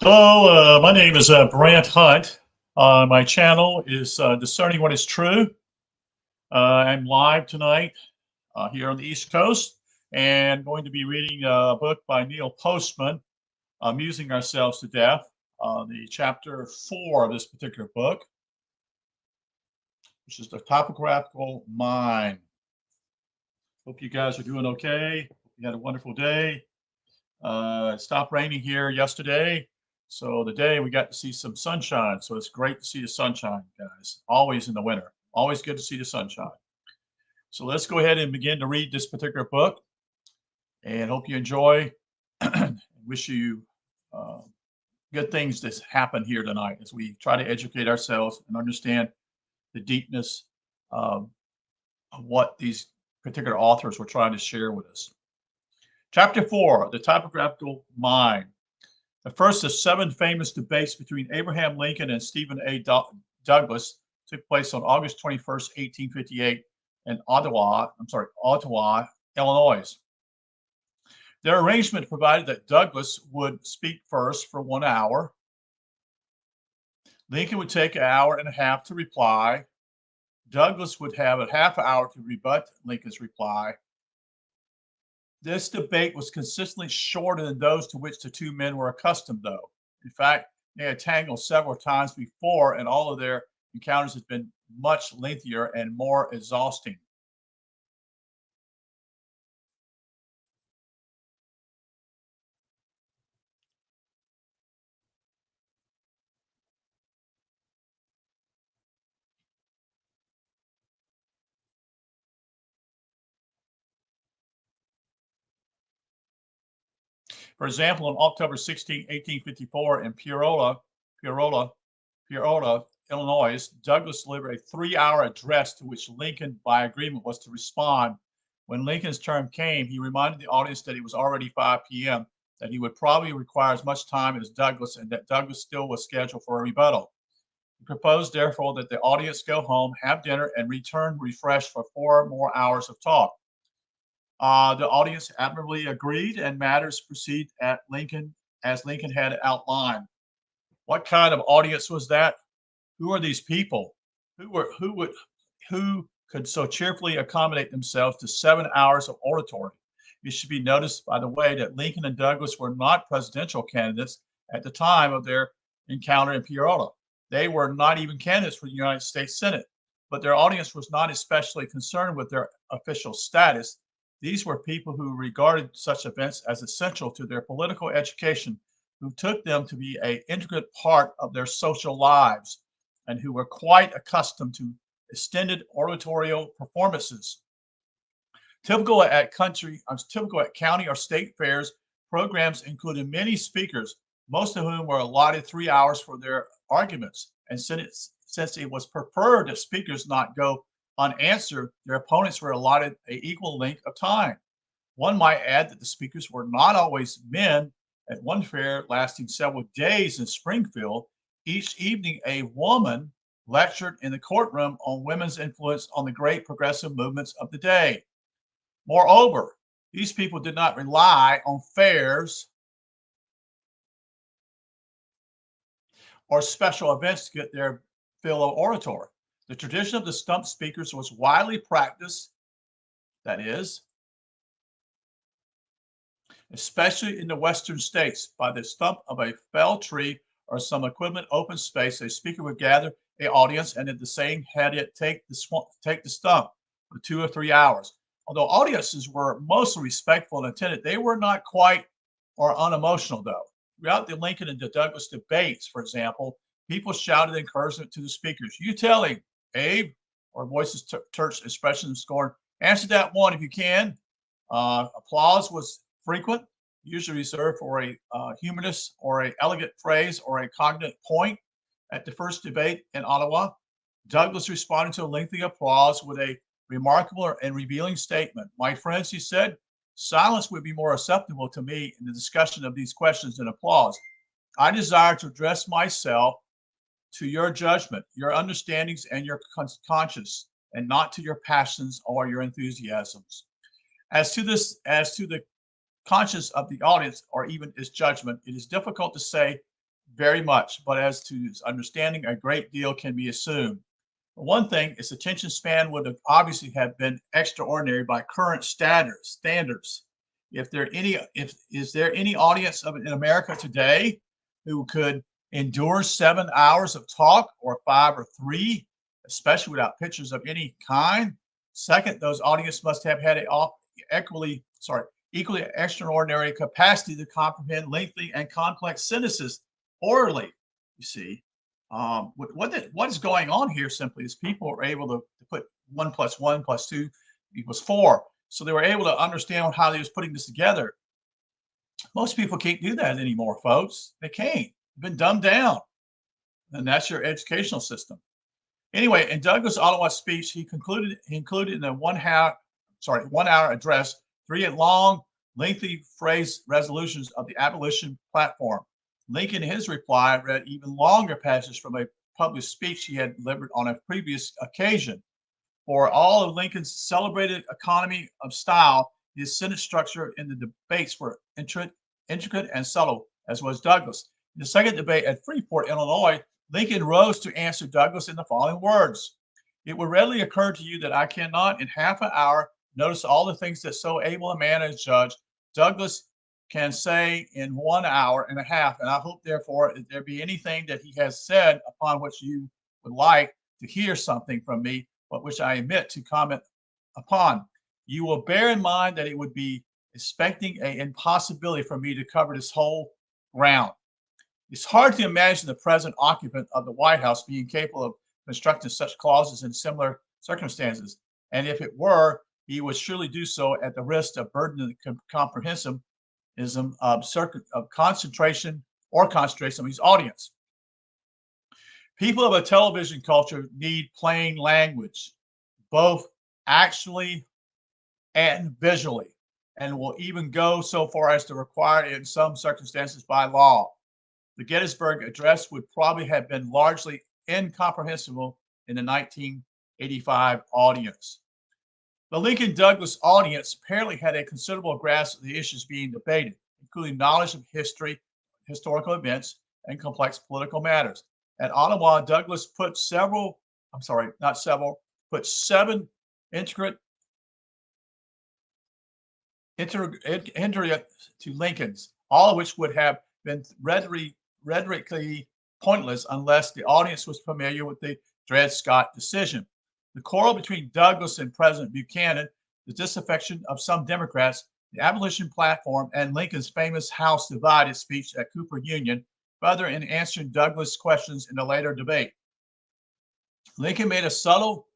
Hello, my name is Brant Hunt. My channel is Discerning What is True. I'm live tonight here on the East Coast and going to be reading a book by Neil Postman, Amusing Ourselves to Death, the chapter 4 of this particular book, which is The Topographical Mind. Hope you guys are doing okay. You had a wonderful day. It stopped raining here yesterday. So today we got to see some sunshine. So it's great to see the sunshine, guys. Always in the winter. Always good to see the sunshine. So let's go ahead and begin to read this particular book and hope you enjoy. Wish you uh, good things that happen here tonight as we try to educate ourselves and understand the deepness of what these particular authors were trying to share with us. Chapter 4, The Topographical Mind. The first of 7 famous debates between Abraham Lincoln and Stephen A. Douglas took place on August 21st, 1858 in Ottawa, Illinois. Their arrangement provided that Douglas would speak first for 1 hour. Lincoln would take an hour and a half to reply. Douglas would have a half hour to rebut Lincoln's reply. This debate was consistently shorter than those to which the two men were accustomed, though. In fact, they had tangled several times before, and all of their encounters had been much lengthier and more exhausting. For example, on October 16, 1854, in Peoria, Illinois, Douglas delivered a 3-hour address to which Lincoln, by agreement, was to respond. When Lincoln's turn came, he reminded the audience that it was already 5 p.m., that he would probably require as much time as Douglas, and that Douglas still was scheduled for a rebuttal. He proposed, therefore, that the audience go home, have dinner, and return refreshed for 4 more hours of talk. The audience admirably agreed, and matters proceed as Lincoln had outlined. What kind of audience was that? Who are these people? Who could so cheerfully accommodate themselves to 7 hours of oratory? It should be noticed, by the way, that Lincoln and Douglas were not presidential candidates at the time of their encounter in Peoria. They were not even candidates for the United States Senate, but their audience was not especially concerned with their official status. These were people who regarded such events as essential to their political education, who took them to be an integral part of their social lives, and who were quite accustomed to extended oratorial performances. Typical at county or state fairs, programs included many speakers, most of whom were allotted 3 hours for their arguments. And since it was preferred that speakers not go unanswered, their opponents were allotted an equal length of time. One might add that the speakers were not always men. At one fair lasting several days in Springfield, each evening a woman lectured in the courtroom on women's influence on the great progressive movements of the day. Moreover, these people did not rely on fairs or special events to get their fill of oratory. The tradition of the stump speakers was widely practiced, that is, especially in the western states. By the stump of a felled tree or some equivalent open space, a speaker would gather an audience and at the same had it take the stump for 2 or 3 hours. Although audiences were mostly respectful and attentive, they were not quite or unemotional, though. Throughout the Lincoln and the Douglas debates, for example, people shouted encouragement to the speakers. You tell him, Abe, or voices church expressions of scorn. Answer that one if you can. Applause was frequent, usually reserved for a humorous or an elegant phrase or a cognate point. At the first debate in Ottawa, Douglas responded to a lengthy applause with a remarkable and revealing statement. My friends, he said, silence would be more acceptable to me in the discussion of these questions than applause. I desire to address myself to your judgment, your understandings, and your conscience, and not to your passions or your enthusiasms. As to the conscience of the audience, or even its judgment, it is difficult to say very much, but as to his understanding, a great deal can be assumed. For one thing, its attention span would have obviously have been extraordinary by current standards. If is there any audience in America today who could endure 7 hours of talk or 5 or 3, especially without pictures of any kind? Second, those audience must have had equally extraordinary capacity to comprehend lengthy and complex sentences orally. You see, what is going on here simply is people are able to put 1 plus 1 plus 2 equals 4. So they were able to understand how they was putting this together. Most people can't do that anymore, folks. They can't. They've been dumbed down, and that's your educational system. Anyway, in Douglas Ottawa's speech, he included in a 1 hour address 3 long, lengthy phrase resolutions of the abolition platform. Lincoln, in his reply, read even longer passages from a published speech he had delivered on a previous occasion. For all of Lincoln's celebrated economy of style, his sentence structure in the debates were intricate and subtle, as was Douglas. In the second debate at Freeport, Illinois, Lincoln rose to answer Douglas in the following words: "It will readily occur to you that I cannot in half an hour notice all the things that so able a man as Judge Douglas can say in 1 hour and a half, and I hope, therefore, if there be anything that he has said upon which you would like to hear something from me, but which I omit to comment upon, you will bear in mind that it would be expecting an impossibility for me to cover this whole ground." It's hard to imagine the present occupant of the White House being capable of constructing such clauses in similar circumstances, and if it were, he would surely do so at the risk of burdening the comprehensivism of concentration of his audience. People of a television culture need plain language, both actually and visually, and will even go so far as to require it in some circumstances by law. The Gettysburg Address would probably have been largely incomprehensible in the 1985 audience. The Lincoln Douglas audience apparently had a considerable grasp of the issues being debated, including knowledge of history, historical events, and complex political matters. At Ottawa, Douglas put seven intricate to Lincoln's, all of which would have been rhetorically pointless unless the audience was familiar with the Dred Scott decision. The quarrel between Douglas and President Buchanan, the disaffection of some Democrats, the abolition platform, and Lincoln's famous House divided speech at Cooper Union, further in answering Douglas' questions in the later debate. Lincoln made a subtle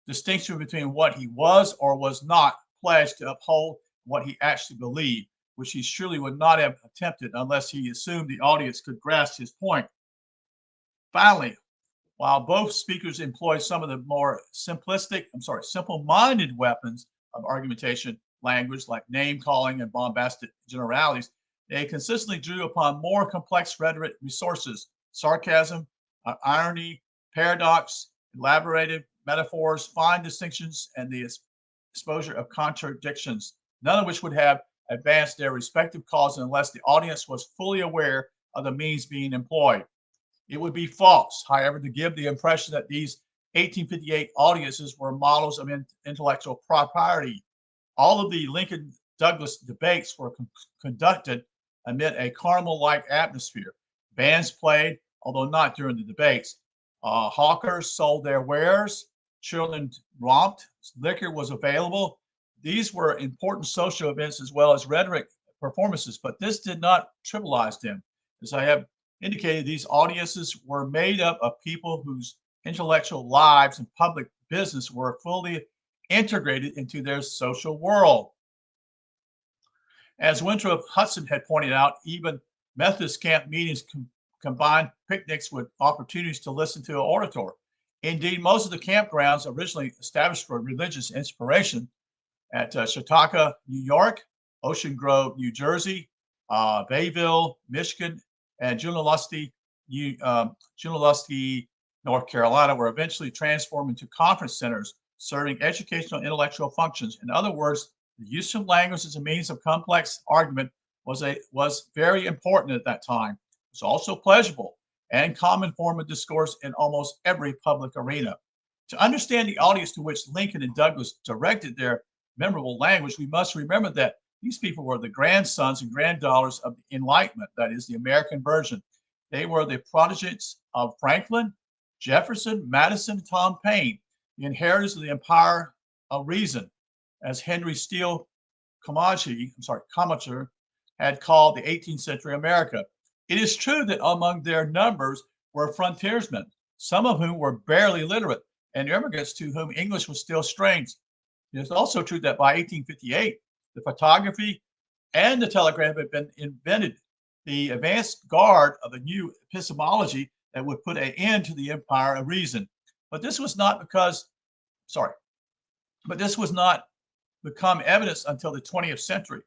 distinction between what he was or was not pledged to uphold and what he actually believed, which he surely would not have attempted unless he assumed the audience could grasp his point. Finally, while both speakers employed some of the more simple-minded weapons of argumentation language like name-calling and bombastic generalities, they consistently drew upon more complex rhetoric resources: sarcasm, irony, paradox, elaborated metaphors, fine distinctions, and the exposure of contradictions, none of which would have advanced their respective cause unless the audience was fully aware of the means being employed. It would be false, however, to give the impression that these 1858 audiences were models of intellectual propriety. All of the Lincoln Douglas debates were conducted amid a carnival-like atmosphere. Bands played, although not during the debates. Hawkers sold their wares. Children romped. Liquor was available. These were important social events as well as rhetoric performances, but this did not trivialize them. As I have indicated, these audiences were made up of people whose intellectual lives and public business were fully integrated into their social world. As Winthrop Hudson had pointed out, even Methodist camp meetings combined picnics with opportunities to listen to an orator. Indeed, most of the campgrounds originally established for religious inspiration at Chautauqua, New York, Ocean Grove, New Jersey, Bayville, Michigan, and Junaluski, North Carolina, were eventually transformed into conference centers serving educational and intellectual functions. In other words, the use of language as a means of complex argument was very important at that time. was also pleasurable and common form of discourse in almost every public arena. To understand the audience to which Lincoln and Douglas directed their memorable language, we must remember that these people were the grandsons and granddaughters of the Enlightenment, that is, the American version. They were the prodigies of Franklin, Jefferson, Madison, and Tom Paine, the inheritors of the empire of reason, as Henry Steele Comacher had called the 18th century America. It is true that among their numbers were frontiersmen, some of whom were barely literate, and immigrants to whom English was still strange. It is also true that by 1858, the photography and the telegraph had been invented, the advanced guard of the new epistemology that would put an end to the empire of reason. But this was not become evidence until the 20th century.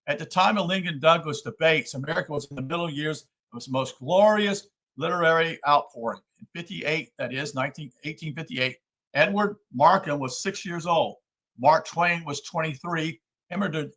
At the time of Lincoln Douglas debates, America was in the middle years of its most glorious literary outpouring. In 1858, Edward Markham was 6 years old. Mark Twain was 23. Emily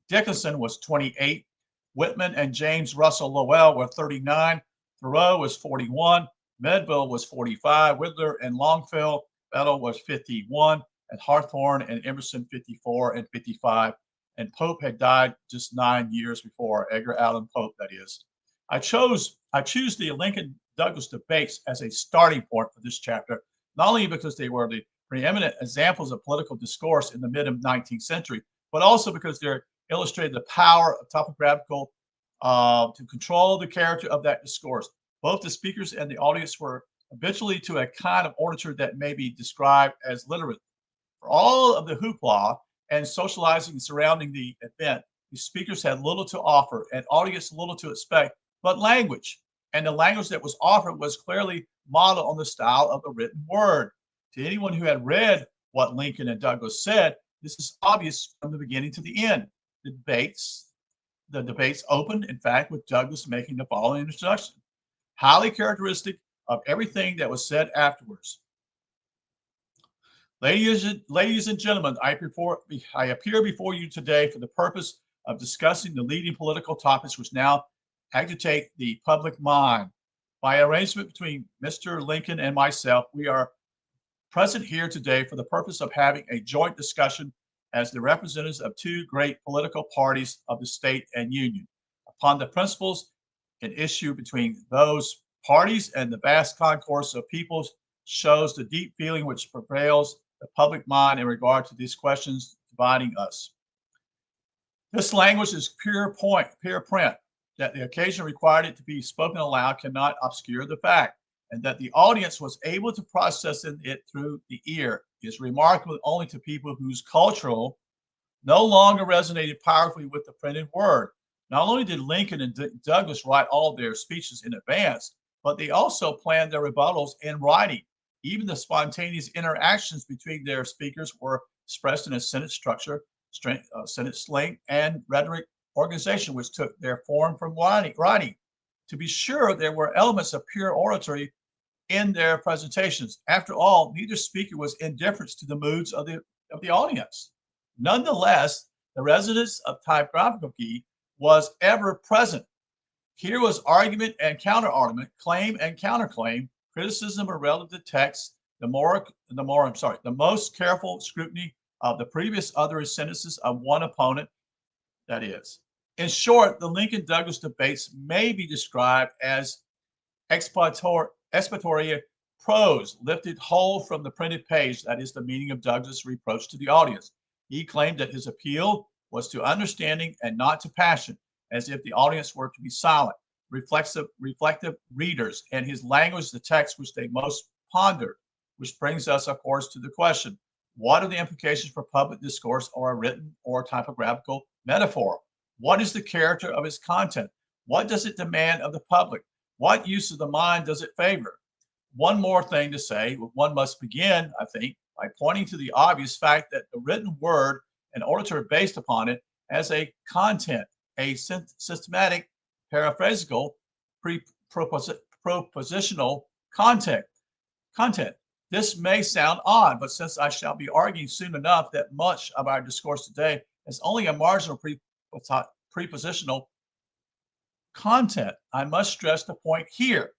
Dickinson was 28. Whitman and James Russell Lowell were 39. Thoreau was 41. Melville was 45. Whittier and Longfellow was 51. And Hawthorne and Emerson 54 and 55. And Pope had died just 9 years before, Edgar Allan Pope, that is. I choose the Lincoln Douglas debates as a starting point for this chapter, not only because they were the preeminent examples of political discourse in the mid 19th century, but also because they illustrated the power of topographical to control the character of that discourse. Both the speakers and the audience were habitually to a kind of orator that may be described as literate. For all of the hoopla and socializing surrounding the event, the speakers had little to offer and audience little to expect but language. And the language that was offered was clearly modeled on the style of the written word. To anyone who had read what Lincoln and Douglas said, this is obvious from the beginning to the end. The debates opened, in fact, with Douglas making the following introduction, highly characteristic of everything that was said afterwards. Ladies and gentlemen, I appear before you today for the purpose of discussing the leading political topics which now agitate the public mind. By arrangement between Mr. Lincoln and myself, we are present here today for the purpose of having a joint discussion as the representatives of two great political parties of the state and union upon the principles at issue between those parties, and the vast concourse of peoples shows the deep feeling which prevails the public mind in regard to these questions dividing us. This language is pure print. That the occasion required it to be spoken aloud cannot obscure the fact, and that the audience was able to process it through the ear is remarkable only to people whose cultural no longer resonated powerfully with the printed word. Not only did Lincoln and Douglas write all their speeches in advance, but they also planned their rebuttals in writing. Even the spontaneous interactions between their speakers were expressed in a sentence structure, sentence slang, and rhetoric organization, which took their form from writing. To be sure, there were elements of pure oratory in their presentations. After all, neither speaker was indifferent to the moods of the audience. Nonetheless, the resonance of typography was ever present. Here was argument and counter-argument, claim and counterclaim, criticism of relative text, the most careful scrutiny of the previous other sentences of one opponent, that is. In short, the Lincoln-Douglas debates may be described as expository prose, lifted whole from the printed page. That is the meaning of Douglas' reproach to the audience. He claimed that his appeal was to understanding and not to passion, as if the audience were to be silent, reflective readers, and his language the text which they most pondered, which brings us, of course, to the question, what are the implications for public discourse or a written or typographical metaphor? What is the character of its content? What does it demand of the public? What use of the mind does it favor? One more thing to say, one must begin, I think, by pointing to the obvious fact that the written word and orator based upon it as a content, a systematic, paraphrasical, propositional content. This may sound odd, but since I shall be arguing soon enough that much of our discourse today is only a marginal prepositional content. I must stress the point here.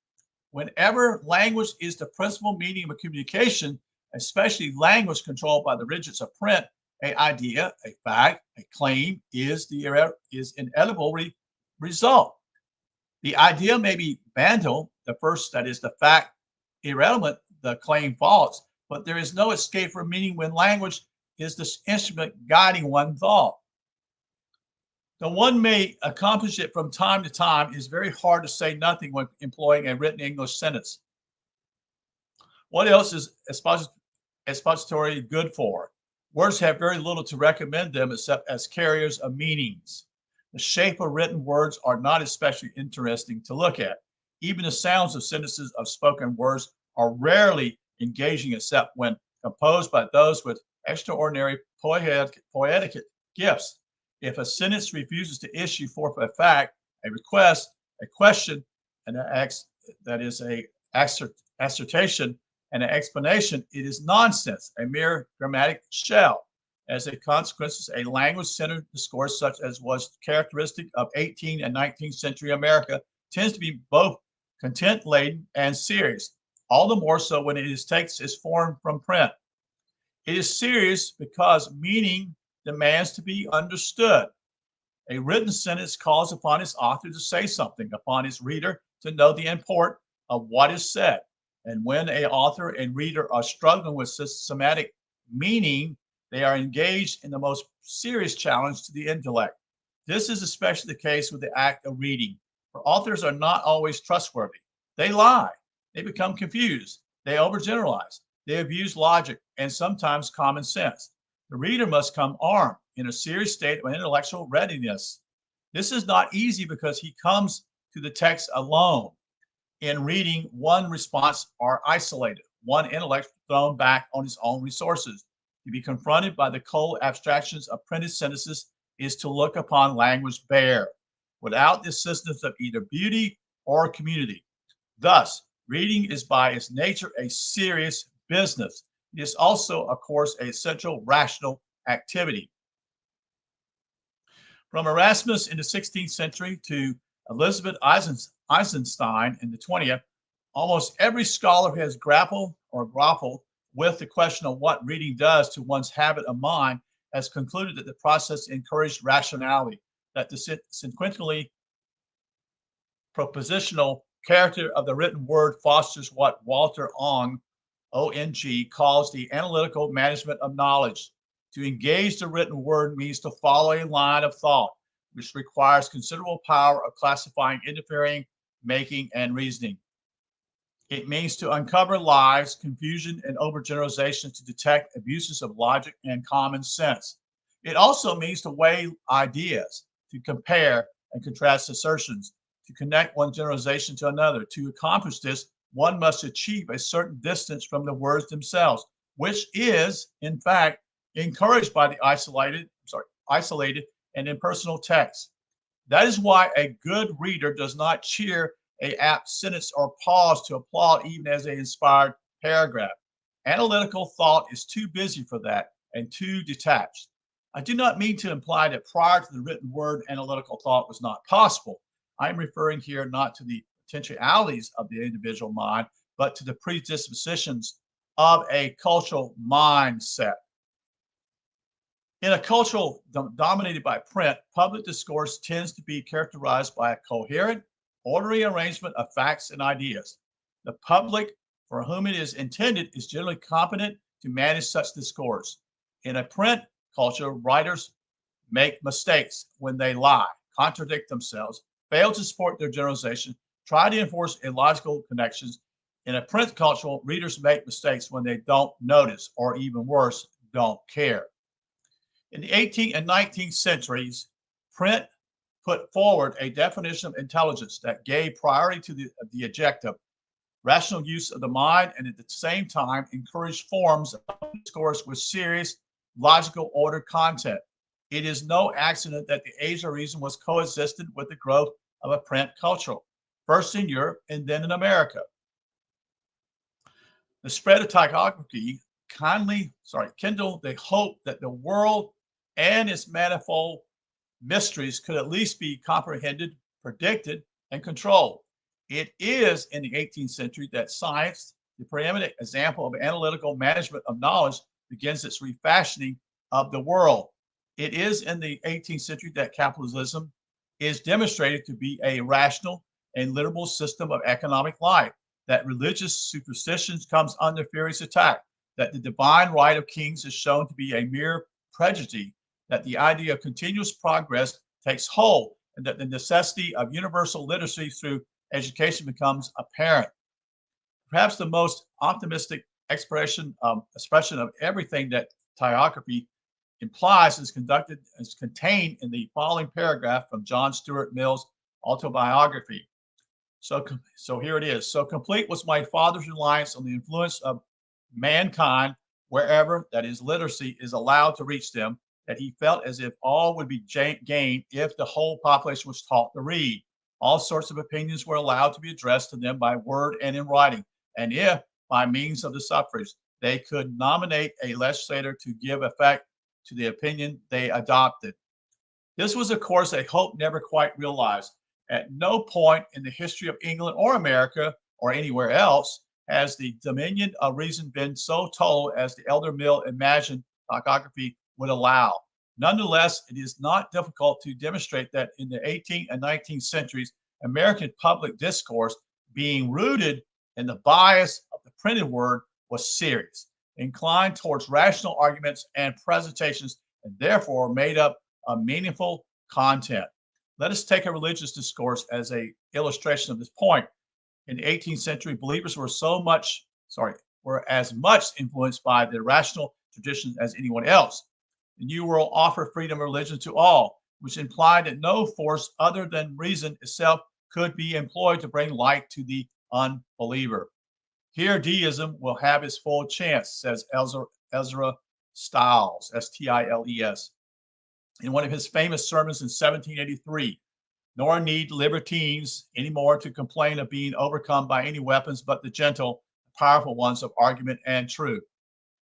Whenever language is the principal medium of communication, especially language controlled by the rigids of print, an idea, a fact, a claim is inevitable result. The idea may be banal, the first, that is, the fact irrelevant, the claim false, but there is no escape from meaning when language is the instrument guiding one thought. Though one may accomplish it from time to time, it is very hard to say nothing when employing a written English sentence. What else is expository good for? Words have very little to recommend them except as carriers of meanings. The shape of written words are not especially interesting to look at. Even the sounds of sentences of spoken words are rarely engaging except when composed by those with extraordinary poetic gifts. If a sentence refuses to issue forth a fact, a request, a question, and that is a assertion and an explanation, it is nonsense, a mere grammatic shell. As a consequence, a language-centered discourse such as was characteristic of 18th and 19th century America tends to be both content-laden and serious, all the more so when it takes its form from print. It is serious because meaning demands to be understood. A written sentence calls upon its author to say something, upon its reader to know the import of what is said. And when an author and reader are struggling with systematic meaning, they are engaged in the most serious challenge to the intellect. This is especially the case with the act of reading, for authors are not always trustworthy. They lie, they become confused, they overgeneralize, they abuse logic and sometimes common sense. The reader must come armed in a serious state of intellectual readiness. This is not easy because he comes to the text alone. In reading, one response are isolated, one intellect thrown back on his own resources. To be confronted by the cold abstractions of printed sentences is to look upon language bare, without the assistance of either beauty or community. Thus, reading is by its nature a serious business. It is also, of course, a central rational activity. From Erasmus in the 16th century to Elizabeth Eisenstein in the 20th, almost every scholar who has grappled with the question of what reading does to one's habit of mind has concluded that the process encouraged rationality, that the sequentially propositional character of the written word fosters what Walter O-N-G, calls the analytical management of knowledge. To engage the written word means to follow a line of thought, which requires considerable power of classifying, interfering, making, and reasoning. It means to uncover lies, confusion, and overgeneralization to detect abuses of logic and common sense. It also means to weigh ideas, to compare and contrast assertions, to connect one generalization to another. To accomplish this, one must achieve a certain distance from the words themselves, which is, in fact, encouraged by the isolated and impersonal text. That is why a good reader does not cheer a apt sentence or pause to applaud even as an inspired paragraph. Analytical thought is too busy for that and too detached. I do not mean to imply that prior to the written word, analytical thought was not possible. I'm referring here not to the potentialities of the individual mind, but to the predispositions of a cultural mindset. In a culture dominated by print, public discourse tends to be characterized by a coherent, orderly arrangement of facts and ideas. The public for whom it is intended is generally competent to manage such discourse. In a print culture, writers make mistakes when they lie, contradict themselves, fail to support their generalization, try to enforce illogical connections. In a print culture, readers make mistakes when they don't notice, or even worse, don't care. In the 18th and 19th centuries, print put forward a definition of intelligence that gave priority to the adjective, rational use of the mind, and at the same time encouraged forms of discourse with serious, logical, ordered content. It is no accident that the age of reason was coexistent with the growth of a print culture, first in Europe and then in America. The spread of typography kindled the hope that the world and its manifold mysteries could at least be comprehended, predicted, and controlled. It is in the 18th century that science, the preeminent example of analytical management of knowledge, begins its refashioning of the world. It is in the 18th century that capitalism is demonstrated to be a rational and literal system of economic life, that religious superstitions comes under furious attack, that the divine right of kings is shown to be a mere prejudice, that the idea of continuous progress takes hold, and that the necessity of universal literacy through education becomes apparent. Perhaps the most optimistic expression of everything that tyography implies is contained in the following paragraph from John Stuart Mill's autobiography. So here it is. So complete was my father's reliance on the influence of mankind wherever, that is, literacy is allowed to reach them, that he felt as if all would be gained if the whole population was taught to read. All sorts of opinions were allowed to be addressed to them by word and in writing, and if, by means of the suffrage, they could nominate a legislator to give effect to the opinion they adopted. This was, of course, a hope never quite realized. At no point in the history of England or America or anywhere else has the dominion of reason been so total as the elder Mill imagined typography would allow. Nonetheless, it is not difficult to demonstrate that in the 18th and 19th centuries, American public discourse, being rooted in the bias of the printed word, was serious, inclined towards rational arguments and presentations, and therefore made up a meaningful content. Let us take a religious discourse as an illustration of this point. In the 18th century, believers were as much influenced by the rational traditions as anyone else. The New World offered freedom of religion to all, which implied that no force other than reason itself could be employed to bring light to the unbeliever. Here, deism will have its full chance, says Ezra Stiles, Stiles, in one of his famous sermons in 1783. Nor need libertines anymore to complain of being overcome by any weapons but the gentle, powerful ones of argument and truth.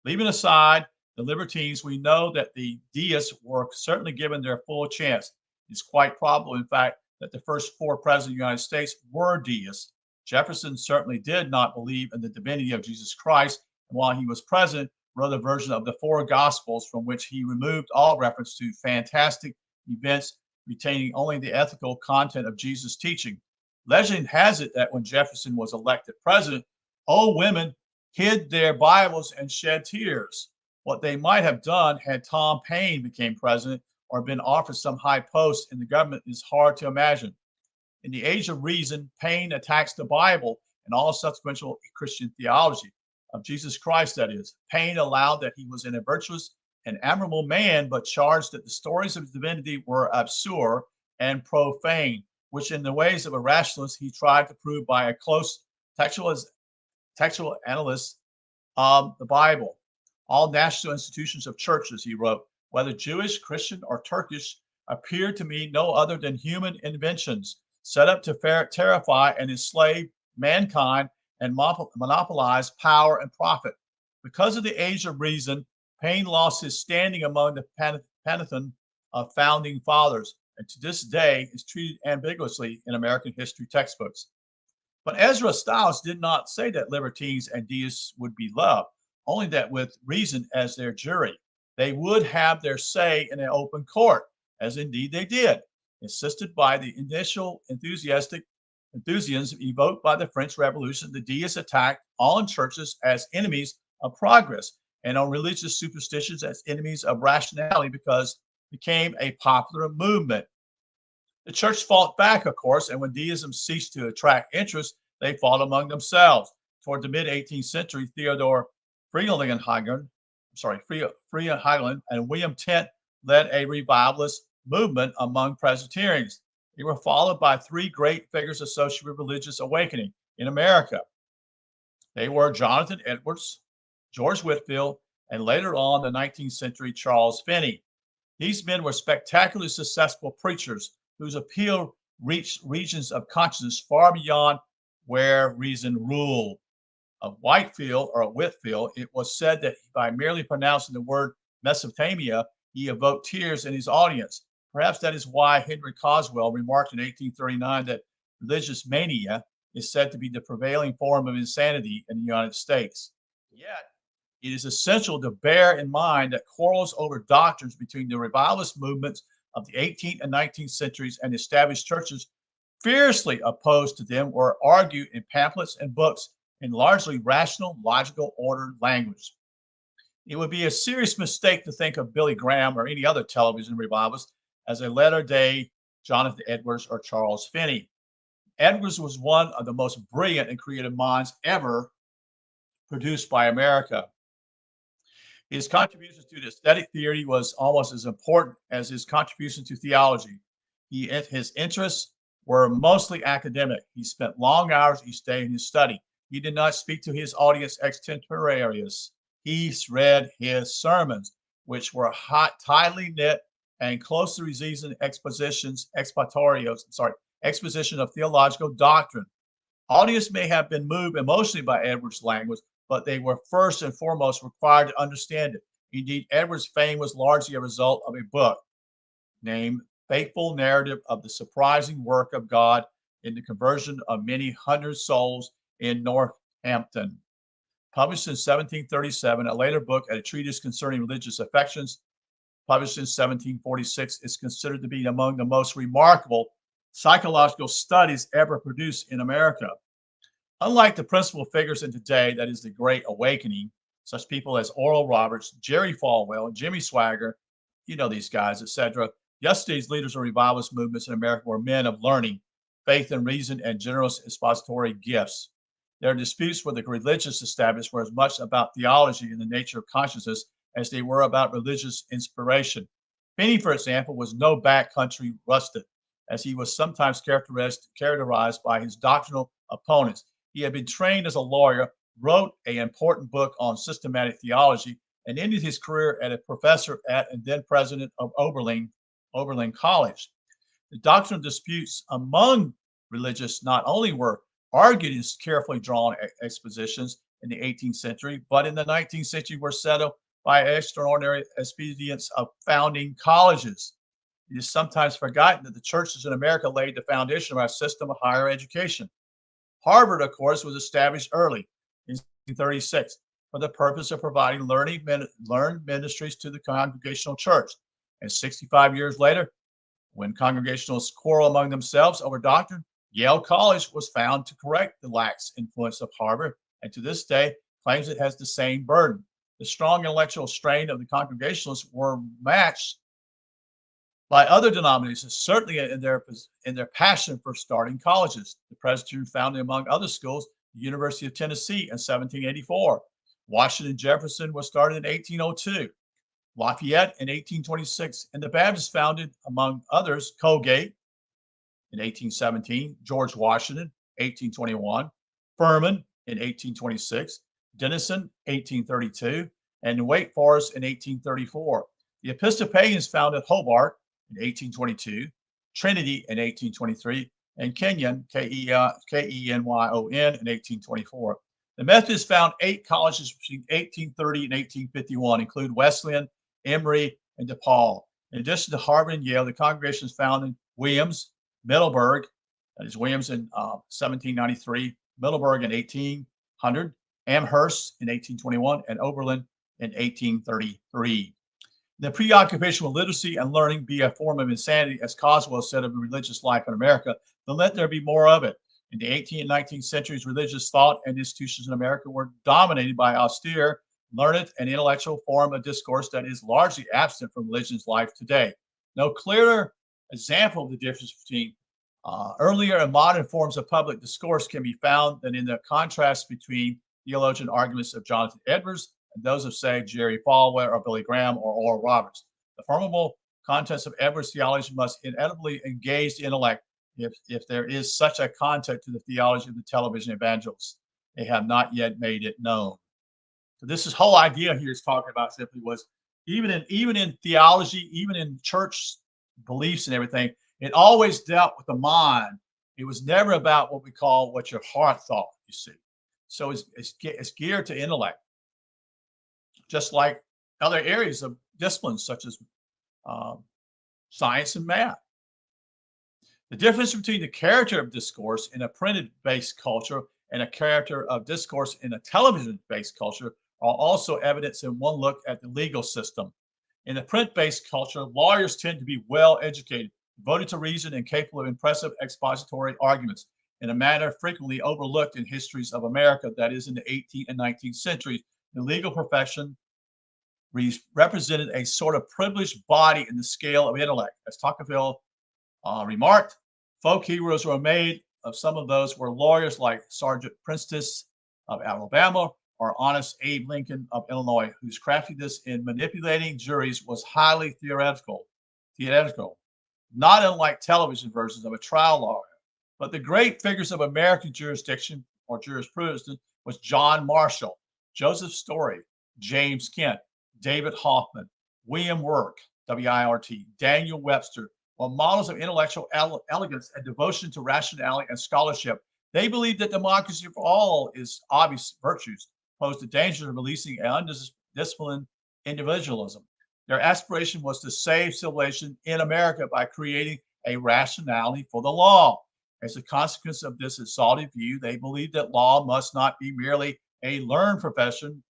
Leaving aside the libertines, we know that the deists were certainly given their full chance. It's quite probable, in fact, that the first four presidents of the United States were deists. Jefferson certainly did not believe in the divinity of Jesus Christ, and while he was president, wrote a version of the four Gospels from which he removed all reference to fantastic events, retaining only the ethical content of Jesus' teaching. Legend has it that when Jefferson was elected president, old women hid their Bibles and shed tears. What they might have done had Tom Paine became president or been offered some high post in the government is hard to imagine. In the age of reason, Paine attacks the Bible and all subsequent Christian theology of Jesus Christ, that is. Paine allowed that he was a virtuous and admirable man, but charged that the stories of his divinity were absurd and profane, which in the ways of a rationalist he tried to prove by a close textual analysis of the Bible. All national institutions of churches, he wrote, whether Jewish, Christian, or Turkish, appear to me no other than human inventions set up to terrify and enslave mankind and monopolize power and profit. Because of the age of reason, Paine lost his standing among the pantheon of founding fathers, and to this day is treated ambiguously in American history textbooks. But Ezra Stiles did not say that libertines and deists would be loved, only that with reason as their jury, they would have their say in an open court, as indeed they did, assisted by the initial enthusiasm evoked by the French Revolution. The deists attacked all churches as enemies of progress and on religious superstitions as enemies of rationality because it became a popular movement. The church fought back, of course, and when deism ceased to attract interest, they fought among themselves. Toward the mid-18th century, Theodore Frelinghuysen and William Tent led a revivalist movement among Presbyterians. They were followed by three great figures associated with religious awakening in America. They were Jonathan Edwards, George Whitefield, and later on the 19th century Charles Finney. These men were spectacularly successful preachers whose appeal reached regions of consciousness far beyond where reason ruled. Of Whitefield, it was said that by merely pronouncing the word Mesopotamia, he evoked tears in his audience. Perhaps that is why Henry Coswell remarked in 1839 that religious mania is said to be the prevailing form of insanity in the United States. Yet, it is essential to bear in mind that quarrels over doctrines between the revivalist movements of the 18th and 19th centuries and established churches fiercely opposed to them were argued in pamphlets and books in largely rational, logical, ordered language. It would be a serious mistake to think of Billy Graham or any other television revivalist as a latter day Jonathan Edwards or Charles Finney. Edwards was one of the most brilliant and creative minds ever produced by America. His contributions to the aesthetic theory was almost as important as his contribution to theology. His interests were mostly academic. He spent long hours each day in his study. He did not speak to his audience extemporaneous. He read his sermons, which were tightly knit and closely reasoned exposition of theological doctrine. Audience may have been moved emotionally by Edwards' language, but they were first and foremost required to understand it. Indeed, Edwards' fame was largely a result of a book named Faithful Narrative of the Surprising Work of God in the Conversion of Many Hundred Souls in Northampton. Published in 1737, a later book, A Treatise Concerning Religious Affections, published in 1746, is considered to be among the most remarkable psychological studies ever produced in America. Unlike the principal figures in today, that is the Great Awakening, such people as Oral Roberts, Jerry Falwell, Jimmy Swaggart, you know these guys, etc. Yesterday's leaders of revivalist movements in America were men of learning, faith and reason, and generous expository gifts. Their disputes with the religious establishment were as much about theology and the nature of consciousness as they were about religious inspiration. Finney, for example, was no backcountry rustic, as he was sometimes characterized by his doctrinal opponents. He had been trained as a lawyer, wrote an important book on systematic theology, and ended his career as a professor at and then president of Oberlin College. The doctrinal disputes among religious not only were argued in carefully drawn expositions in the 18th century, but in the 19th century were settled by extraordinary expedients of founding colleges. It is sometimes forgotten that the churches in America laid the foundation of our system of higher education. Harvard, of course, was established early in 1836 for the purpose of providing learned ministries to the Congregational Church. And 65 years later, when Congregationalists quarrel among themselves over doctrine, Yale College was found to correct the lax influence of Harvard, and to this day claims it has the same burden. The strong intellectual strain of the Congregationalists were matched by other denominations, certainly in their passion for starting colleges. The Presbyterian founded, among other schools, the University of Tennessee in 1784. Washington Jefferson was started in 1802. Lafayette in 1826, and the Baptists founded, among others, Colgate in 1817, George Washington, 1821, Furman in 1826, Denison, 1832, and Wake Forest in 1834. The Episcopalians founded Hobart in 1822, Trinity in 1823, and Kenyon, Kenyon, in 1824. The Methodists found 8 colleges between 1830 and 1851, include Wesleyan, Emory, and DePaul. In addition to Harvard and Yale, the congregations founded Williams, Middleburg, that is Williams in 1793, Middleburg in 1800, Amherst in 1821, and Oberlin in 1833. The preoccupation with literacy and learning be a form of insanity, as Coswell said of the religious life in America, then let there be more of it. In the 18th and 19th centuries, religious thought and institutions in America were dominated by austere, learned, and intellectual form of discourse that is largely absent from religion's life today. No clearer example of the difference between earlier and modern forms of public discourse can be found than in the contrast between theologian arguments of Jonathan Edwards and those of, say, Jerry Falwell or Billy Graham or Oral Roberts. The formidable contents of Edwards' theology must inevitably engage the intellect if there is such a content to the theology of the television evangelists. They have not yet made it known. So this whole idea here is talking about simply was even in theology, even in church beliefs and everything, it always dealt with the mind. It was never about what your heart thought, you see. So it's geared to intellect, just like other areas of disciplines such as science and math. The difference between the character of discourse in a printed based culture and a character of discourse in a television based culture are also evidenced in one look at the legal system. In the print based culture, lawyers tend to be well educated, devoted to reason, and capable of impressive expository arguments in a manner frequently overlooked in histories of America, that is, in the 18th and 19th centuries. The legal profession represented a sort of privileged body in the scale of intellect. As Tocqueville remarked, folk heroes were made of some of those were lawyers like Sergeant Prentice of Alabama or honest Abe Lincoln of Illinois, whose craftiness in manipulating juries was highly theoretical, not unlike television versions of a trial lawyer. But the great figures of American jurisdiction or jurisprudence was John Marshall, Joseph Story, James Kent, David Hoffman, William Wirt, W-I-R-T, Daniel Webster, were models of intellectual elegance and devotion to rationality and scholarship. They believed that democracy for all is obvious virtues, posed the danger of releasing undisciplined individualism. Their aspiration was to save civilization in America by creating a rationality for the law. As a consequence of this exalted view, they believed that law must not be merely a learned profession,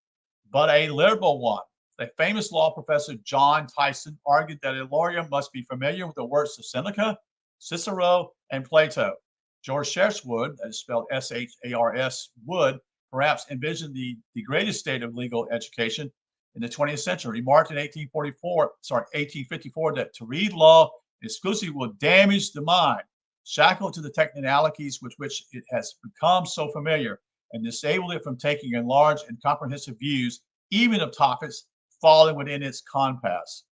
but a liberal one. The famous law professor John Tyson argued that a lawyer must be familiar with the works of Seneca, Cicero, and Plato. George Chairswood, that is spelled S-H-A-R-S, Wood, perhaps envisioned the greatest state of legal education in the 20th century. He remarked in 1854, that to read law exclusively will damage the mind, shackled to the technicalities with which it has become so familiar, and disable it from taking enlarged and comprehensive views, even of topics falling within its compass.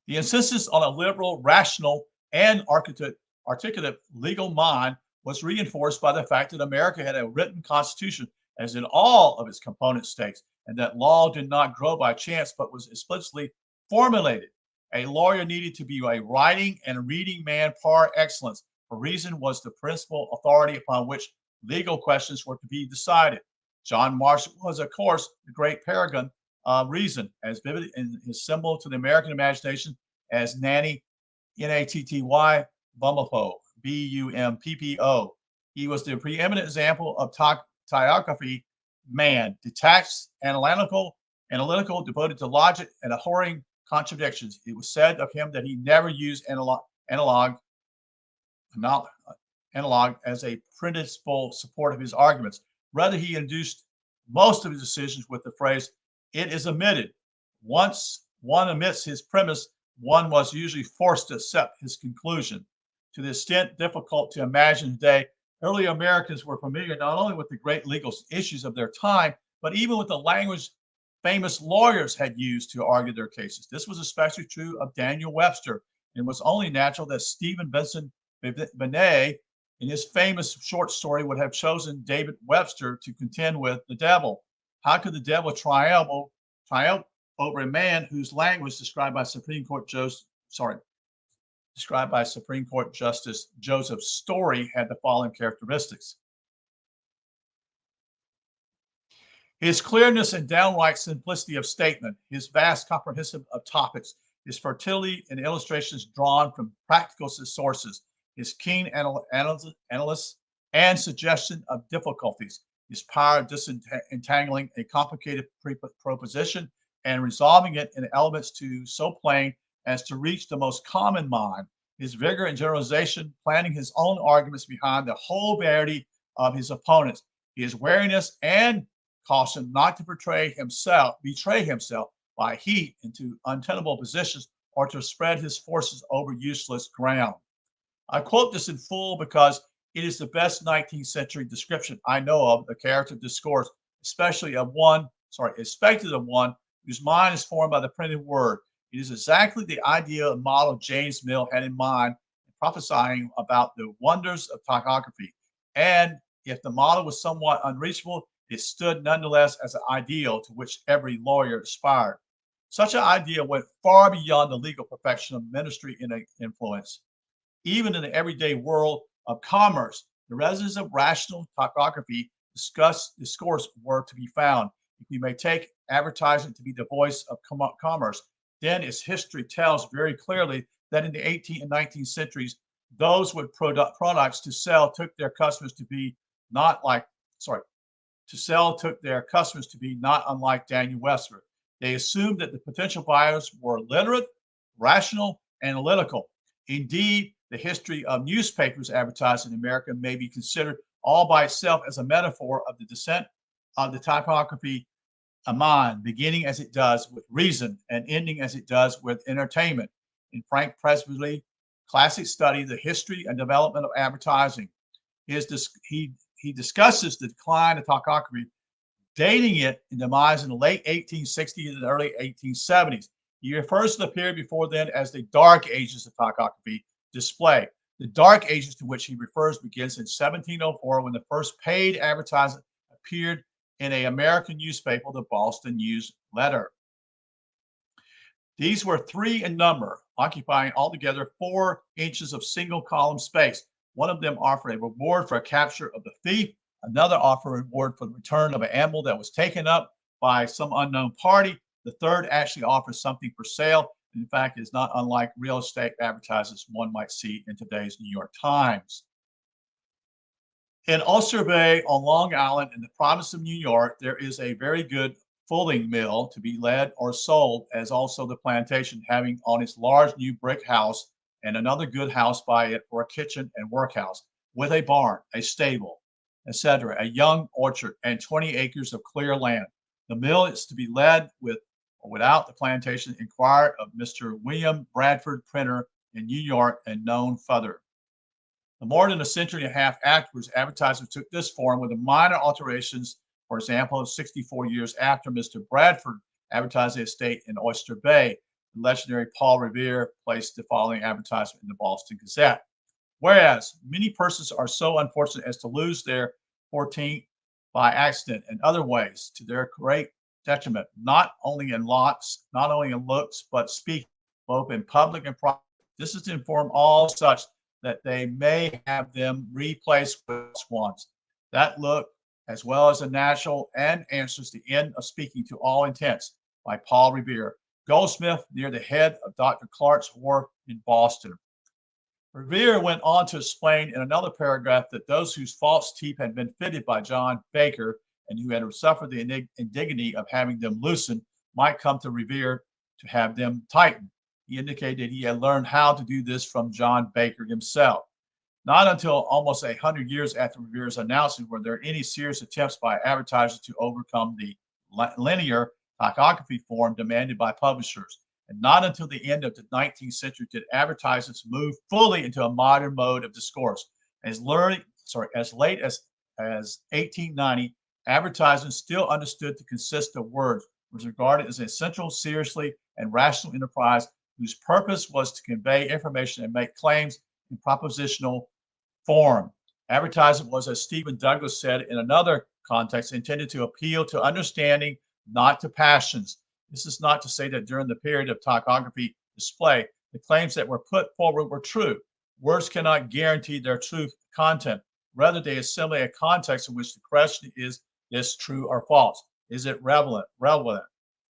The insistence on a liberal, rational, and articulate legal mind was reinforced by the fact that America had a written constitution, as in all of its component states, and that law did not grow by chance but was explicitly formulated. A lawyer needed to be a writing and reading man par excellence, for reason was the principal authority upon which legal questions were to be decided. John Marshall was, of course, the great paragon of reason, as vivid in his symbol to the American imagination as Nanny, N-A-T-T-Y, Bumppo, B-U-M-P-P-O. He was the preeminent example of typography man, detached, analytical, devoted to logic and abhorring contradictions. It was said of him that he never used analog as a principal support of his arguments. Rather, he induced most of his decisions with the phrase, "It is admitted." Once one admits his premise, one was usually forced to accept his conclusion. To the extent difficult to imagine today, early Americans were familiar not only with the great legal issues of their time, but even with the language famous lawyers had used to argue their cases. This was especially true of Daniel Webster, and it was only natural that Stephen Vincent Benet, in his famous short story, would have chosen David Webster to contend with the devil. How could the devil triumph over a man whose language described by Supreme Court Justice Joseph Story had the following characteristics? His clearness and downright simplicity of statement, his vast comprehensive of topics, his fertility in illustrations drawn from practical sources, his keen analysis and suggestion of difficulties, his power of disentangling a complicated proposition and resolving it in elements so plain as to reach the most common mind, his vigor and generalization, planning his own arguments behind the whole variety of his opponents, his wariness and caution not to betray himself by heat into untenable positions or to spread his forces over useless ground. I quote this in full because it is the best 19th century description I know of the character discourse, especially of one whose mind is formed by the printed word. It is exactly the idea and model James Mill had in mind in prophesying about the wonders of typography. And if the model was somewhat unreachable, it stood nonetheless as an ideal to which every lawyer aspired. Such an idea went far beyond the legal perfection of ministry influence. Even in the everyday world of commerce, the residents of rational typography discourse were to be found. We may take advertising to be the voice of commerce. then its history tells very clearly that in the 18th and 19th centuries, those with products to sell took their customers to be not like, sorry, to sell took their customers to be not unlike Daniel Webster. They assumed that the potential buyers were literate, rational, analytical. Indeed, the history of newspapers advertising in America may be considered all by itself as a metaphor of the descent of the typography of mind, beginning as it does with reason and ending as it does with entertainment. In Frank Presby's classic study, The History and Development of Advertising, he discusses the decline of typography, dating it in demise in the late 1860s and early 1870s. He refers to the period before then as the Dark Ages of typography display. The Dark Ages to which he refers begins in 1704 when the first paid advertisement appeared in an American newspaper, the Boston News Letter. These were 3 in number, occupying altogether 4 inches of single column space. One of them offered a reward for a capture of the thief. Another offered a reward for the return of an animal that was taken up by some unknown party. The third actually offers something for sale. In fact, is not unlike real estate advertisements one might see in today's New York Times. In Oyster Bay on Long Island in the province of New York, there is a very good fulling mill to be led or sold, as also the plantation, having on its large new brick house and another good house by it for a kitchen and workhouse, with a barn, a stable, etc., a young orchard, and 20 acres of clear land. The mill is to be led with or without the plantation. Inquire of Mr. William Bradford, printer in New York, and known further. More than a century and a half afterwards, advertisement took this form with minor alterations. For example, 64 years after Mr. Bradford advertised the estate in Oyster Bay, the legendary Paul Revere placed the following advertisement in the Boston Gazette. Whereas many persons are so unfortunate as to lose their 14th by accident and other ways to their great detriment, not only in looks, but speak both in public and private. This is to inform all such that they may have them replaced with ones. That look, as well as the natural and answers the end of speaking to all intents, by Paul Revere, goldsmith near the head of Dr. Clark's wharf in Boston. Revere went on to explain in another paragraph that those whose false teeth had been fitted by John Baker and who had suffered the indignity of having them loosened might come to Revere to have them tightened. He indicated he had learned how to do this from John Baker himself. Not until almost 100 years after Revere's announcement were there any serious attempts by advertisers to overcome the linear typography form demanded by publishers. And not until the end of the 19th century did advertisements move fully into a modern mode of discourse. As late as 1890, advertisements still understood to consist of words, was regarded as an essential, seriously, and rational enterprise whose purpose was to convey information and make claims in propositional form. Advertisement was, as Stephen Douglas said in another context, intended to appeal to understanding, not to passions. This is not to say that during the period of typography display, the claims that were put forward were true. Words cannot guarantee their true content. Rather, they assimilate a context in which the question is this true or false? Is it relevant?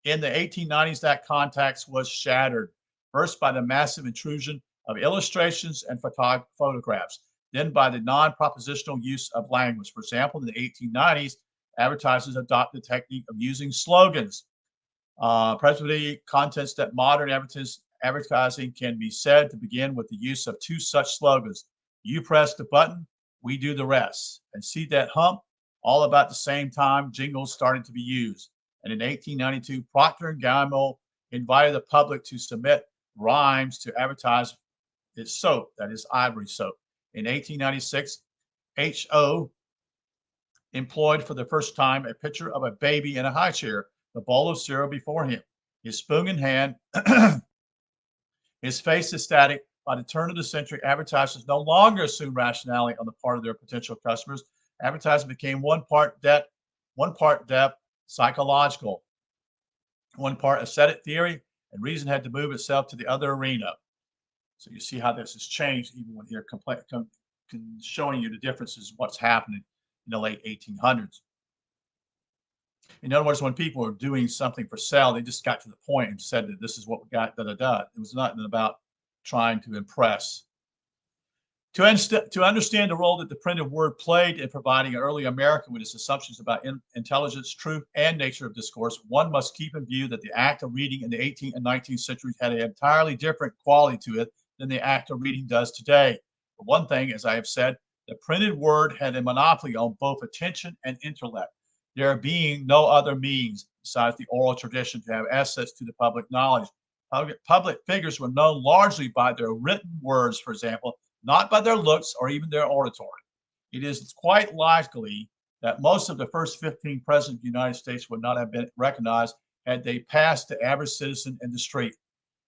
In the 1890s, that context was shattered, first by the massive intrusion of illustrations and photographs, then by the non-propositional use of language. For example, in the 1890s, advertisers adopted the technique of using slogans. Presently, contents that modern advertising can be said to begin with the use of 2 such slogans. You press the button, we do the rest. And see that hump? All about the same time, jingles started to be used. And in 1892, Procter & Gamble invited the public to submit rhymes to advertise its soap, that is Ivory soap. In 1896, H.O. employed for the first time a picture of a baby in a high chair, the bowl of cereal before him, his spoon in hand, his face ecstatic. By the turn of the century, advertisers no longer assumed rationality on the part of their potential customers. Advertising became one part depth, psychological, one part aesthetic theory, and reason had to move itself to the other arena. So you see how this has changed even when you're showing you the differences of what's happening in the late 1800s. In other words, when people were doing something for sale, they just got to the point and said that this is what we got, da da da. It was nothing about trying to impress. To understand the role that the printed word played in providing early America with its assumptions about intelligence, truth, and nature of discourse, one must keep in view that the act of reading in the 18th and 19th centuries had an entirely different quality to it than the act of reading does today. For one thing, as I have said, the printed word had a monopoly on both attention and intellect, there being no other means besides the oral tradition to have access to the public knowledge. Public figures were known largely by their written words, for example, not by their looks or even their oratory. It is quite likely that most of the first 15 presidents of the United States would not have been recognized had they passed the average citizen in the street.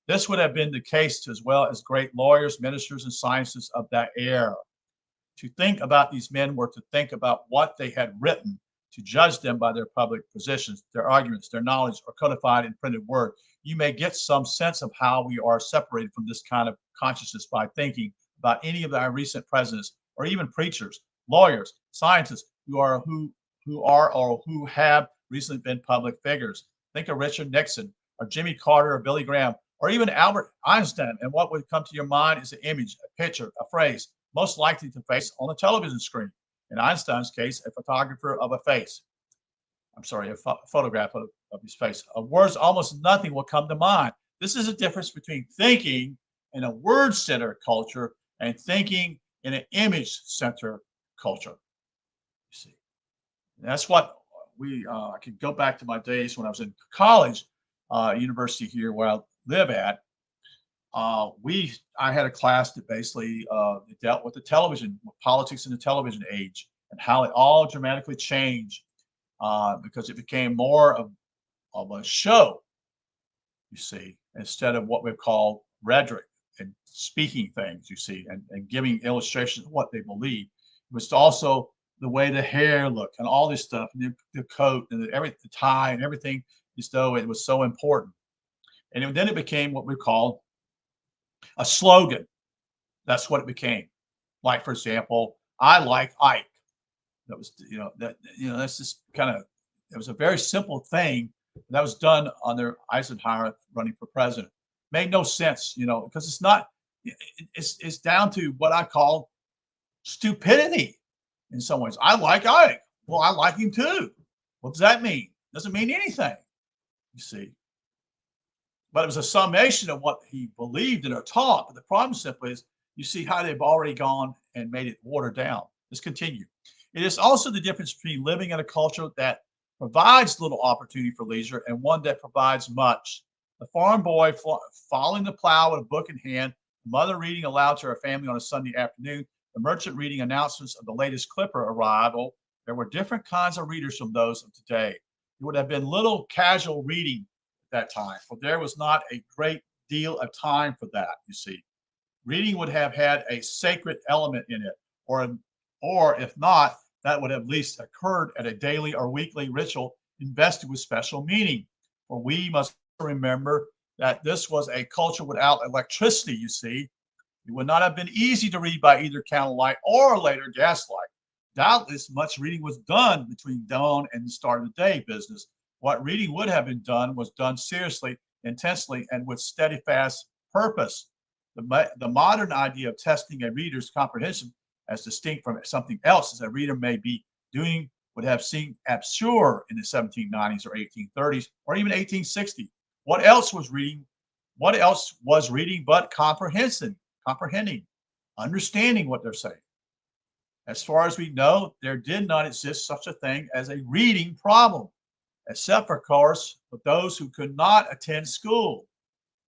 This would have been the case as well as great lawyers, ministers, and scientists of that era. To think about these men were to think about what they had written, to judge them by their public positions, their arguments, their knowledge, or codified in printed word. You may get some sense of how we are separated from this kind of consciousness by thinking about any of our recent presidents, or even preachers, lawyers, scientists who are or who have recently been public figures. Think of Richard Nixon, or Jimmy Carter, or Billy Graham, or even Albert Einstein. And what would come to your mind is an image, a picture, a phrase, most likely to face on a television screen. In Einstein's case, a photographer of a face. I'm sorry, a photograph of his face. Of words, almost nothing will come to mind. This is a difference between thinking in a word-centered culture and thinking in an image-centered culture. You see, and that's what I can go back to my days when I was in college, university here where I live at. I had a class that basically dealt with the television, with politics in the television age, and how it all dramatically changed because it became more of a show, you see, instead of what we call rhetoric and speaking things, you see, and giving illustrations of what they believe. It was also the way the hair looked and all this stuff, and the coat and the tie and everything, as though it was so important. And then it became what we call a slogan. That's what it became. Like, for example, I like Ike. That was, that's just kind of, it was a very simple thing that was done under Eisenhower running for president. Made no sense, because it's not, it's down to what I call stupidity in some ways. I like Ike. Well, I like him too. What does that mean? Doesn't mean anything, you see. But it was a summation of what he believed in or taught. But the problem simply is you see how they've already gone and made it watered down. Let's continue. It is also the difference between living in a culture that provides little opportunity for leisure and one that provides much. The farm boy following the plow with a book in hand, the mother reading aloud to her family on a Sunday afternoon, the merchant reading announcements of the latest clipper arrival. There were different kinds of readers from those of today. It would have been little casual reading that time, for there was not a great deal of time for that, you see. Reading would have had a sacred element in it, or if not, that would have at least occurred at a daily or weekly ritual invested with special meaning. For we must remember that this was a culture without electricity, you see. It would not have been easy to read by either candlelight or later gaslight. Doubtless, much reading was done between dawn and the start of the day business. What reading would have been done was done seriously, intensely, and with steadfast purpose. The modern idea of testing a reader's comprehension as distinct from something else as a reader may be doing would have seemed absurd in the 1790s or 1830s or even 1860. What else was reading? What else was reading but comprehending, understanding what they're saying? As far as we know, there did not exist such a thing as a reading problem, except, of course, for those who could not attend school.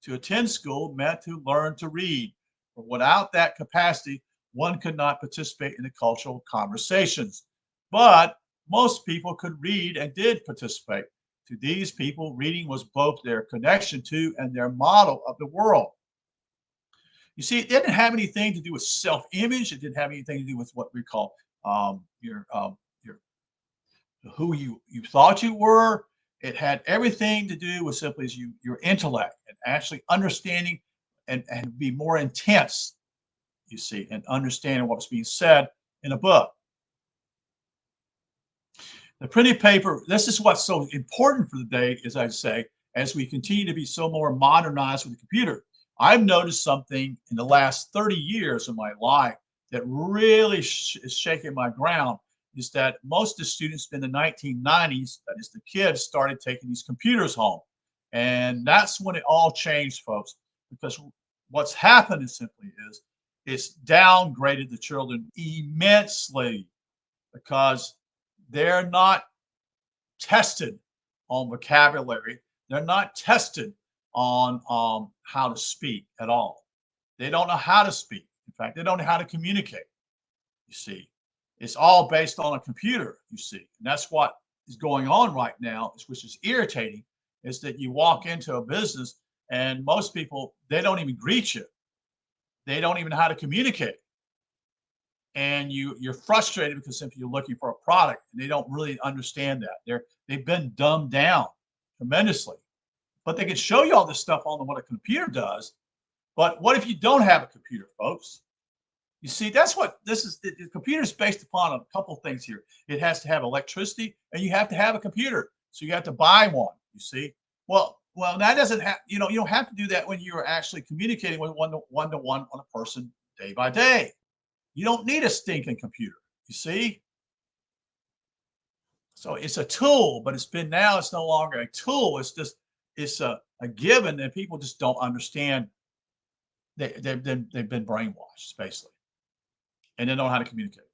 To attend school meant to learn to read. But without that capacity, one could not participate in the cultural conversations. But most people could read and did participate. To these people, reading was both their connection to and their model of the world. You see, it didn't have anything to do with self-image. It didn't have anything to do with what we call your who you thought you were. It had everything to do with simply as your intellect and actually understanding and be more intense, you see, and understanding what's being said in a book. The printed paper, this is what's so important for the day, as I say, as we continue to be so more modernized with the computer. I've noticed something in the last 30 years of my life that really is shaking my ground is that most of the students in the 1990s, that is the kids, started taking these computers home. And that's when it all changed, folks, because what's happened is simply is it's downgraded the children immensely because they're not tested on vocabulary. They're not tested on how to speak at all. They don't know how to speak. In fact, they don't know how to communicate. You see, it's all based on a computer. You see, and that's what is going on right now, which is irritating. Is that you walk into a business and most people they don't even greet you. They don't even know how to communicate, and you're frustrated because simply you're looking for a product and they don't really understand that. They've been dumbed down tremendously. But they can show you all this stuff on what a computer does. But what if you don't have a computer, folks? You see, that's what this is. The computer is based upon a couple things here. It has to have electricity, and you have to have a computer. So you have to buy one. You see, well, that doesn't have. You don't have to do that when you're actually communicating with one on a person day by day. You don't need a stinking computer. You see, so it's a tool, but it's no longer a tool. It's just it's a given, and people just don't understand. They've been brainwashed basically, and they don't know how to communicate.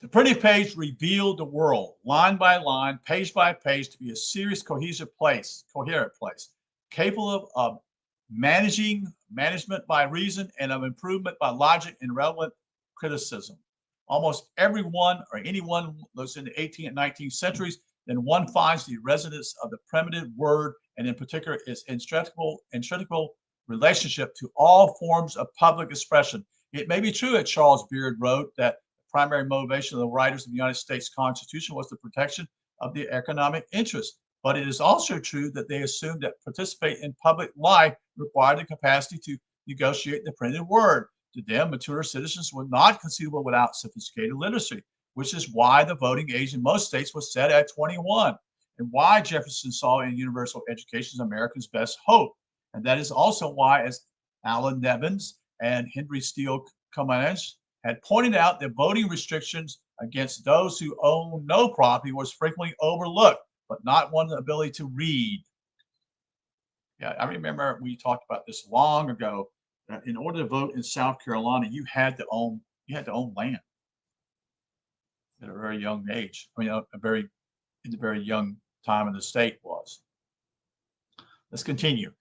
The printed page revealed the world, line by line, page by page, to be a serious, coherent place, capable of management by reason and of improvement by logic and relevant criticism. Almost everyone or anyone lives in the 18th and 19th centuries, then one finds the resonance of the primitive word, and in particular its intricate relationship to all forms of public expression. It may be true that Charles Beard wrote that primary motivation of the writers of the United States Constitution was the protection of the economic interest. But it is also true that they assumed that participate in public life required the capacity to negotiate the printed word. To them, mature citizens were not conceivable without sophisticated literacy, which is why the voting age in most states was set at 21, and why Jefferson saw in universal education as America's best hope. And that is also why, as Alan Nevins and Henry Steele Cummings had pointed out, that voting restrictions against those who own no property was frequently overlooked, but not one ability to read. Yeah, I remember we talked about this long ago. That in order to vote in South Carolina, you had to own land at a very young age. I mean, in a very young time in the state was. Let's continue.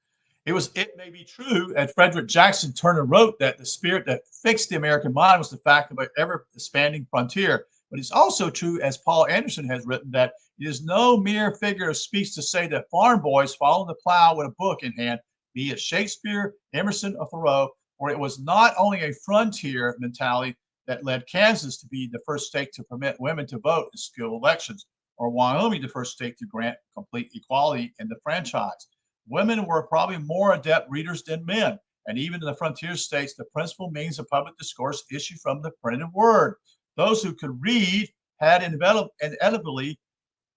It may be true, as Frederick Jackson Turner wrote, that the spirit that fixed the American mind was the fact of an ever expanding frontier. But it's also true, as Paul Anderson has written, that it is no mere figure of speech to say that farm boys follow the plow with a book in hand, be it Shakespeare, Emerson, or Thoreau, for it was not only a frontier mentality that led Kansas to be the first state to permit women to vote in school elections, or Wyoming the first state to grant complete equality in the franchise. Women were probably more adept readers than men, and even in the frontier states, the principal means of public discourse issued from the printed word. Those who could read had inevitably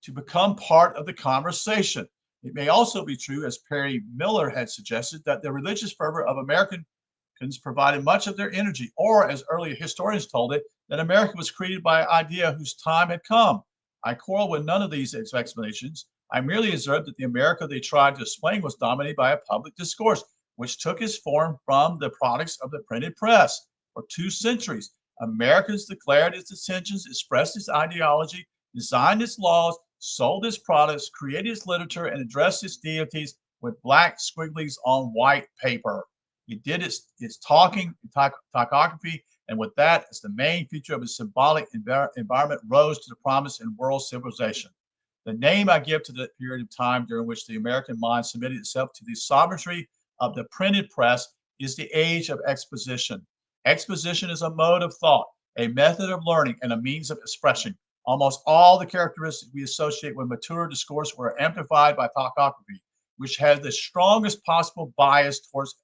to become part of the conversation. It may also be true, as Perry Miller had suggested, that the religious fervor of Americans provided much of their energy, or as early historians told it, that America was created by an idea whose time had come. I quarrel with none of these explanations. I merely observed that the America they tried to explain was dominated by a public discourse, which took its form from the products of the printed press. For 2 centuries, Americans declared its intentions, expressed its ideology, designed its laws, sold its products, created its literature, and addressed its deities with black squigglies on white paper. It did its talking, typography, and with that as the main feature of its symbolic environment, rose to the promise in world civilization. The name I give to the period of time during which the American mind submitted itself to the sovereignty of the printed press is the age of exposition. Exposition is a mode of thought, a method of learning, and a means of expression. Almost all the characteristics we associate with mature discourse were amplified by typography, which has the strongest possible bias towards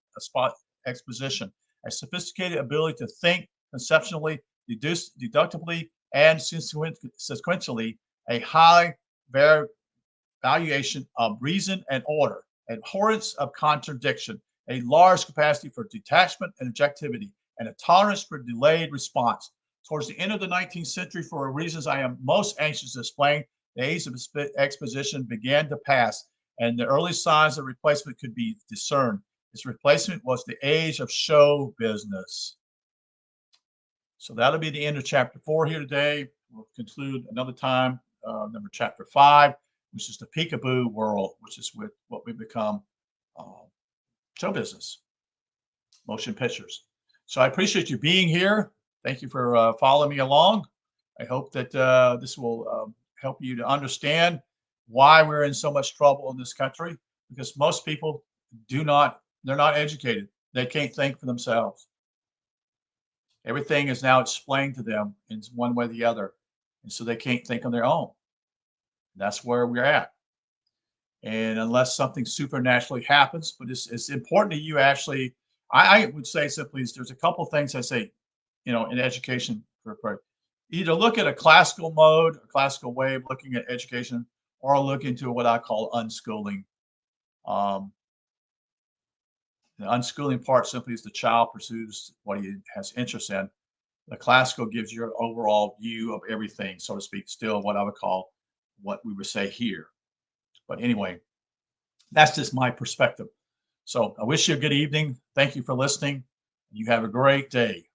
exposition, a sophisticated ability to think conceptually, deductively, and sequentially a high valuation of reason and order, abhorrence of contradiction, a large capacity for detachment and objectivity, and a tolerance for delayed response. Towards the end of the 19th century, for reasons I am most anxious to explain, the age of exposition began to pass, and the early signs of replacement could be discerned. Its replacement was the age of show business. So that'll be the end of chapter 4 here today. We'll conclude another time, number chapter 5, which is the peekaboo world, which is what we become show business, motion pictures. So I appreciate you being here. Thank you for following me along. I hope that this will help you to understand why we're in so much trouble in this country, because most people they're not educated. They can't think for themselves. Everything is now explained to them in one way or the other. And so they can't think on their own. That's where we're at. And unless something supernaturally happens, but it's important that you actually, I would say simply, there's a couple things I say, in education for either look at a classical mode, a classical way of looking at education, or look into what I call unschooling. The unschooling part simply is the child pursues what he has interest in. The classical gives you an overall view of everything, so to speak, still what I would call what we would say here. But anyway, that's just my perspective. So I wish you a good evening. Thank you for listening. You have a great day.